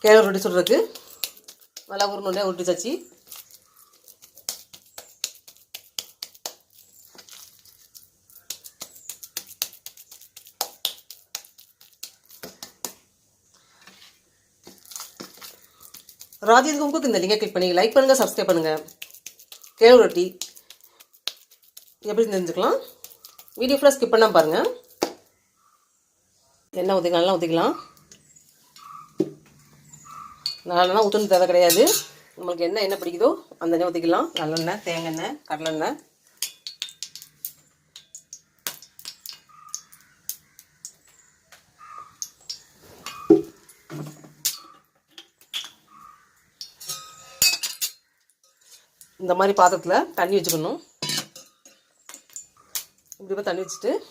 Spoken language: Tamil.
கேழ்வரகு ரொட்டி சுடுறதுக்கு நல்லா உருண்டை உருட்டி வச்சாச்சு. ராஜேஷ் குங்குக்கு இந்த லிங்கை கிளிக் பண்ணி லைக் பண்ணுங்கள், சப்ஸ்கிரைப் பண்ணுங்கள். கேழ்வரகு ரொட்டி எப்படி தெரிஞ்சுக்கலாம். வீடியோ ஃபுல்லாக ஸ்கிப் பண்ணால் பாருங்கள். எண்ணெய் ஊற்றிக்கலாம், நல்லா ஊற்றிக்கலாம். நல்லெண்ணெய் ஊற்றணும் தேவை கிடையாது. நம்மளுக்கு என்ன பிடிக்குதோ அந்த எண்ணெய் ஊற்றிக்கலாம். நல்லெண்ணெய், தேங்காய் எண்ணெய், கடலெண்ணெய். இந்த மாதிரி பாத்திரத்தில் தண்ணி வச்சுக்கணும். இப்படி தண்ணி வச்சுட்டு